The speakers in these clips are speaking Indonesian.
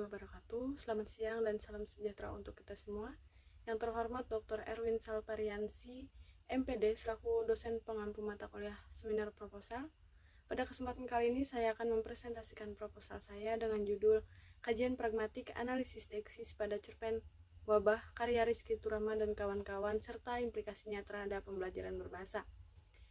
wabarakatuh. Selamat siang dan salam sejahtera untuk kita semua. Yang terhormat Dr. Erwin Salpariansi, MPD, selaku dosen pengampu mata kuliah seminar proposal. Pada kesempatan kali ini saya akan mempresentasikan proposal saya dengan judul Kajian Pragmatik Analisis Deksis pada Cerpen Wabah karya Rizky Turama dan kawan-kawan serta implikasinya terhadap pembelajaran berbahasa.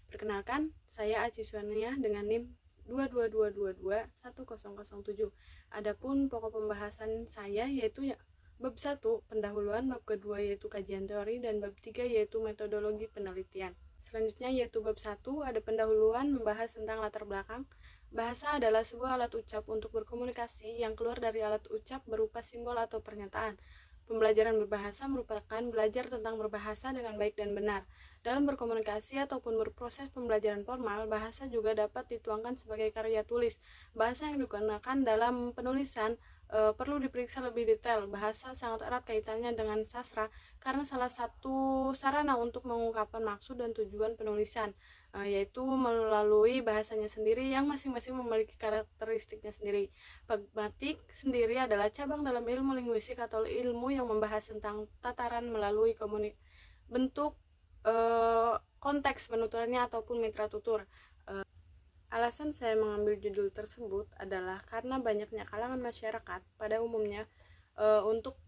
Perkenalkan, saya Aci Suania dengan NIM 222221007. Adapun pokok pembahasan saya yaitu bab 1 pendahuluan, bab kedua yaitu kajian teori, dan bab 3 yaitu metodologi penelitian. Selanjutnya yaitu bab 1 ada pendahuluan membahas tentang latar belakang. Bahasa adalah sebuah alat ucap untuk berkomunikasi yang keluar dari alat ucap berupa simbol atau pernyataan. Pembelajaran berbahasa merupakan belajar tentang berbahasa dengan baik dan benar. Dalam berkomunikasi ataupun berproses pembelajaran formal, bahasa juga dapat dituangkan sebagai karya tulis. Bahasa yang digunakan dalam penulisan perlu diperiksa lebih detail. Bahasa sangat erat kaitannya dengan sastra karena salah satu sarana untuk mengungkapkan maksud dan tujuan penulisan, yaitu melalui bahasanya sendiri yang masing-masing memiliki karakteristiknya sendiri. Pragmatik sendiri adalah cabang dalam ilmu linguistik atau ilmu yang membahas tentang tataran melalui bentuk, konteks penuturannya ataupun mitra tutur. Alasan saya mengambil judul tersebut adalah karena banyaknya kalangan masyarakat pada umumnya untuk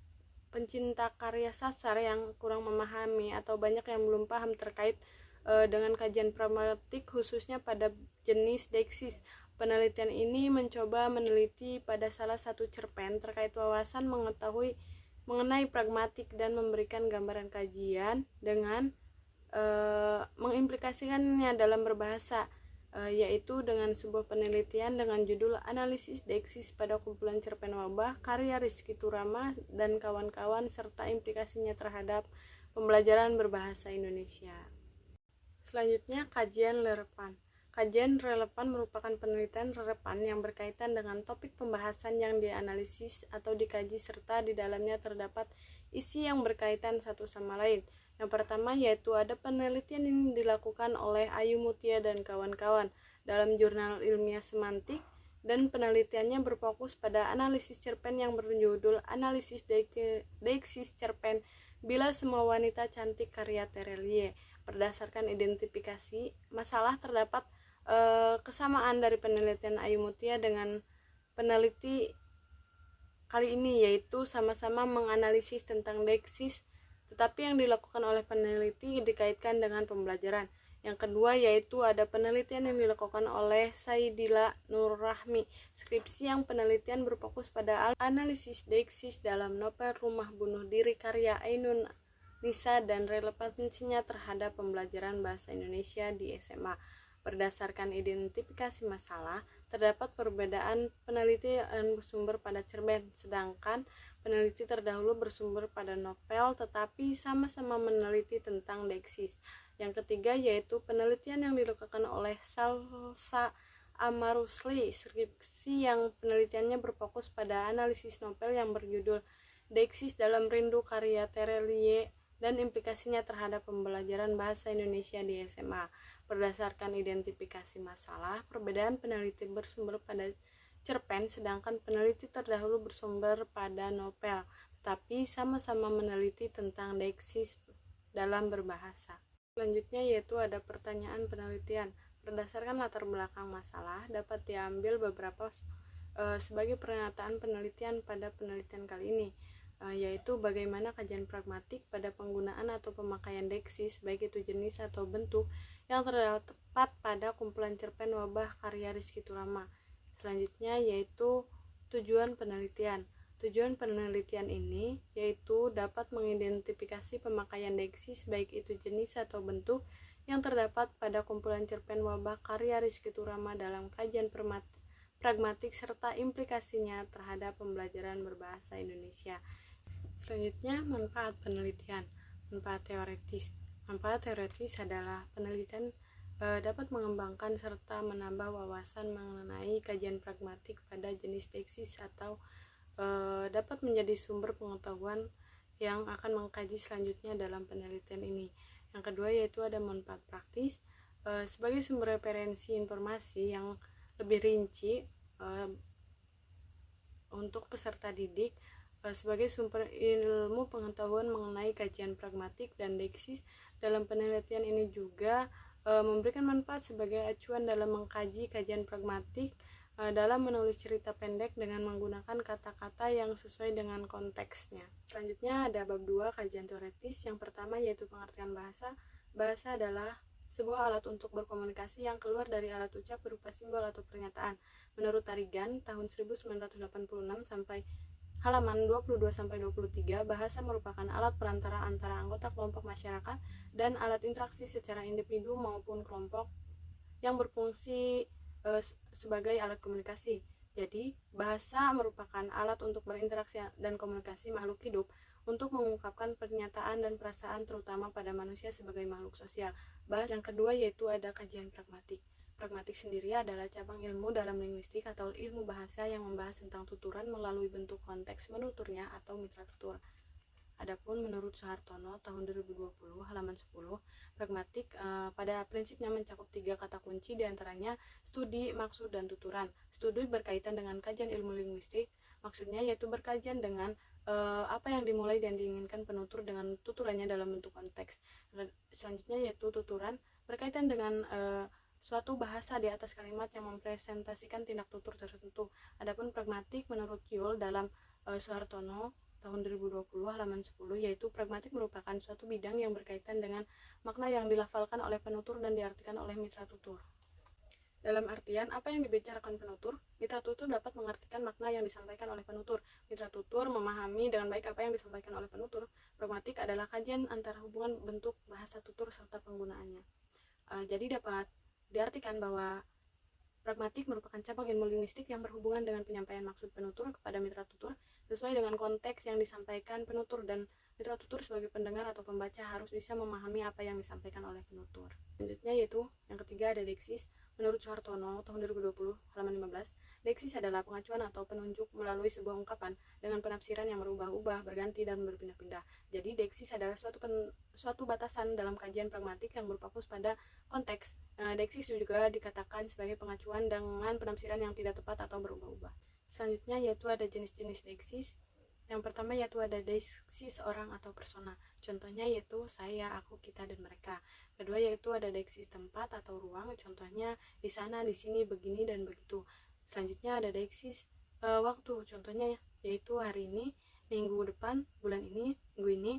pencinta karya sastra yang kurang memahami atau banyak yang belum paham terkait dengan kajian pragmatik khususnya pada jenis deksis. Penelitian ini mencoba meneliti pada salah satu cerpen terkait wawasan mengetahui mengenai pragmatik dan memberikan gambaran kajian dengan mengimplikasikannya dalam berbahasa, yaitu dengan sebuah penelitian dengan judul Analisis Deksis pada kumpulan cerpen wabah karya Rizky Turama dan kawan-kawan serta implikasinya terhadap pembelajaran berbahasa Indonesia. Selanjutnya, kajian relevan. Kajian relevan merupakan penelitian relevan yang berkaitan dengan topik pembahasan yang dianalisis atau dikaji serta di dalamnya terdapat isi yang berkaitan satu sama lain. Yang pertama yaitu ada penelitian yang dilakukan oleh Ayu Mutia dan kawan-kawan dalam jurnal ilmiah semantik, dan penelitiannya berfokus pada analisis cerpen yang berjudul Analisis Deksis Cerpen Bila Semua Wanita Cantik karya Terelie. Berdasarkan identifikasi masalah terdapat kesamaan dari penelitian Ayu Mutia dengan peneliti kali ini, yaitu sama-sama menganalisis tentang deksis, tetapi yang dilakukan oleh peneliti dikaitkan dengan pembelajaran. Yang kedua yaitu ada penelitian yang dilakukan oleh Saidila Nurrahmi, skripsi yang penelitian berfokus pada analisis deksis dalam novel Rumah Bunuh Diri karya Ainun Nisa dan relevansinya terhadap pembelajaran bahasa Indonesia di SMA. Berdasarkan identifikasi masalah, terdapat perbedaan peneliti yang bersumber pada cerpen, sedangkan peneliti terdahulu bersumber pada novel tetapi sama-sama meneliti tentang deksis. Yang ketiga yaitu penelitian yang dilakukan oleh Salsa Amarusli, skripsi yang penelitiannya berfokus pada analisis novel yang berjudul Deksis dalam Rindu karya Terelie dan implikasinya terhadap pembelajaran bahasa Indonesia di SMA. Berdasarkan identifikasi masalah, perbedaan peneliti bersumber pada cerpen sedangkan peneliti terdahulu bersumber pada novel, tetapi sama-sama meneliti tentang deksis dalam berbahasa. Selanjutnya yaitu ada pertanyaan penelitian. Berdasarkan latar belakang masalah dapat diambil beberapa sebagai pernyataan penelitian pada penelitian kali ini, yaitu bagaimana kajian pragmatik pada penggunaan atau pemakaian deksis baik itu jenis atau bentuk yang terdapat pada kumpulan cerpen wabah karya Rizky Turama. Selanjutnya yaitu tujuan penelitian. Tujuan penelitian ini yaitu dapat mengidentifikasi pemakaian deksis baik itu jenis atau bentuk yang terdapat pada kumpulan cerpen wabah karya Rizky Turama dalam kajian pragmatik serta implikasinya terhadap pembelajaran berbahasa Indonesia. Selanjutnya, manfaat penelitian. Manfaat teoretis. Manfaat teoretis adalah penelitian dapat mengembangkan serta menambah wawasan mengenai kajian pragmatik pada jenis deksis atau dapat menjadi sumber pengetahuan yang akan mengkaji selanjutnya dalam penelitian ini. Yang kedua yaitu ada manfaat praktis sebagai sumber referensi informasi yang lebih rinci untuk peserta didik sebagai sumber ilmu pengetahuan mengenai kajian pragmatik dan deksis. Dalam penelitian ini juga memberikan manfaat sebagai acuan dalam mengkaji kajian pragmatik dalam menulis cerita pendek dengan menggunakan kata-kata yang sesuai dengan konteksnya. Selanjutnya ada bab 2 kajian teoritis. Yang pertama yaitu pengertian bahasa. Bahasa adalah sebuah alat untuk berkomunikasi yang keluar dari alat ucap berupa simbol atau pernyataan. Menurut Tarigan tahun 1986 sampai halaman 22-23, bahasa merupakan alat perantara antara anggota kelompok masyarakat dan alat interaksi secara individu maupun kelompok yang berfungsi sebagai alat komunikasi. Jadi, bahasa merupakan alat untuk berinteraksi dan komunikasi makhluk hidup untuk mengungkapkan pernyataan dan perasaan terutama pada manusia sebagai makhluk sosial. Bahasa yang kedua yaitu ada kajian pragmatik. Pragmatik sendiri adalah cabang ilmu dalam linguistik atau ilmu bahasa yang membahas tentang tuturan melalui bentuk konteks menuturnya atau mitra tutur. Adapun menurut Soehartono tahun 2020 halaman 10, pragmatik pada prinsipnya mencakup 3 kata kunci, diantaranya studi, maksud, dan tuturan. Studi berkaitan dengan kajian ilmu linguistik, maksudnya yaitu berkajian dengan apa yang dimulai dan diinginkan penutur dengan tuturannya dalam bentuk konteks. Selanjutnya yaitu tuturan berkaitan dengan suatu bahasa di atas kalimat yang mempresentasikan tindak tutur tertentu. Adapun pragmatik menurut Yul dalam Soehartono tahun 2020 halaman 10, yaitu pragmatik merupakan suatu bidang yang berkaitan dengan makna yang dilafalkan oleh penutur dan diartikan oleh mitra tutur. Dalam artian, apa yang dibicarakan penutur, mitra tutur dapat mengartikan makna yang disampaikan oleh penutur. Mitra tutur memahami dengan baik apa yang disampaikan oleh penutur. Pragmatik adalah kajian antara hubungan bentuk bahasa tutur serta penggunaannya. Jadi dapat diartikan bahwa pragmatik merupakan cabang ilmu linguistik yang berhubungan dengan penyampaian maksud penutur kepada mitra tutur sesuai dengan konteks yang disampaikan penutur, dan mitra tutur sebagai pendengar atau pembaca harus bisa memahami apa yang disampaikan oleh penutur. Selanjutnya yaitu yang ketiga ada deksis. Menurut Soehartono tahun 2020 halaman 15, deksis adalah pengacuan atau penunjuk melalui sebuah ungkapan dengan penafsiran yang berubah-ubah, berganti, dan berpindah-pindah. Jadi deksis adalah suatu batasan dalam kajian pragmatik yang berfokus pada konteks. Deksis juga dikatakan sebagai pengacuan dengan penafsiran yang tidak tepat atau berubah-ubah. Selanjutnya yaitu ada jenis-jenis deksis. Yang pertama yaitu ada deksis orang atau persona. Contohnya yaitu saya, aku, kita, dan mereka. Kedua yaitu ada deksis tempat atau ruang. Contohnya di sana, di sini, begini, dan begitu. Selanjutnya ada deksis waktu. Contohnya yaitu hari ini, minggu depan, bulan ini, minggu ini.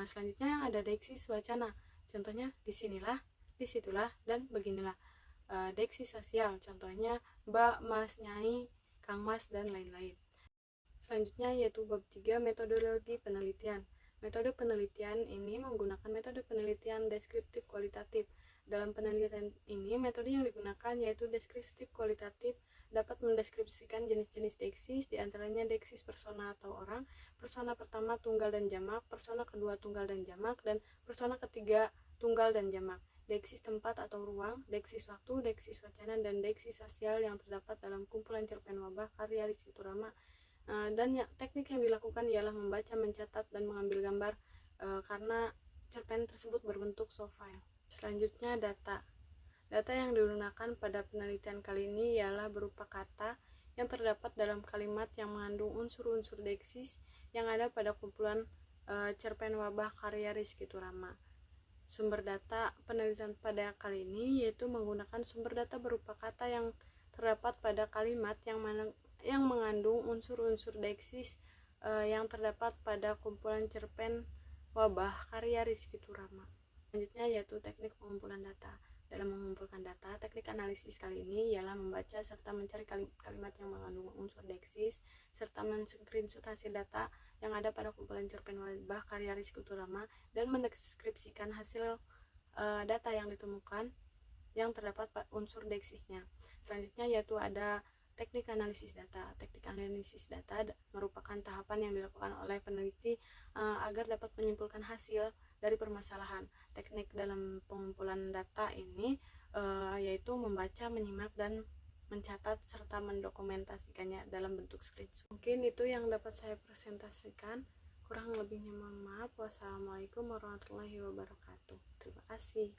Selanjutnya ada deksis wacana. Contohnya disinilah, disitulah, dan beginilah. Deksis sosial. Contohnya Mbak, Mas, Nyai, Kang Mas, dan lain-lain. Selanjutnya yaitu bab 3 metodologi penelitian. Metode penelitian ini menggunakan metode penelitian deskriptif kualitatif. Dalam penelitian ini, metode yang digunakan yaitu deskriptif kualitatif, dapat mendeskripsikan jenis-jenis deksis, diantaranya deksis persona atau orang, persona pertama tunggal dan jamak, persona kedua tunggal dan jamak, dan persona ketiga tunggal dan jamak. Deksis tempat atau ruang, deksis waktu, deksis wacana, dan deksis sosial yang terdapat dalam kumpulan cerpen wabah karya Rizky Turama. Dan teknik yang dilakukan ialah membaca, mencatat, dan mengambil gambar karena cerpen tersebut berbentuk soft file. Selanjutnya data. Data yang digunakan pada penelitian kali ini ialah berupa kata yang terdapat dalam kalimat yang mengandung unsur-unsur deksis yang ada pada kumpulan cerpen wabah karya Rizky Turama. Sumber data penelitian pada kali ini yaitu menggunakan sumber data berupa kata yang terdapat pada kalimat yang mengandung unsur-unsur deksis yang terdapat pada kumpulan cerpen wabah karya Rizky Turama. Selanjutnya yaitu teknik pengumpulan data. Dalam mengumpulkan data, teknik analisis kali ini ialah membaca serta mencari kalimat yang mengandung unsur deksis serta men-screenshot hasil data yang ada pada kumpulan cerpen wabah karya Rizky Turama dan mendeskripsikan hasil data yang ditemukan yang terdapat unsur deksisnya. Selanjutnya yaitu ada teknik analisis data. Teknik analisis data merupakan tahapan yang dilakukan oleh peneliti agar dapat menyimpulkan hasil dari permasalahan. Teknik dalam pengumpulan data ini yaitu membaca, menyimak, dan mencatat serta mendokumentasikannya dalam bentuk screenshot. Mungkin itu yang dapat saya presentasikan. Kurang lebihnya mohon maaf. Wassalamualaikum warahmatullahi wabarakatuh. Terima kasih.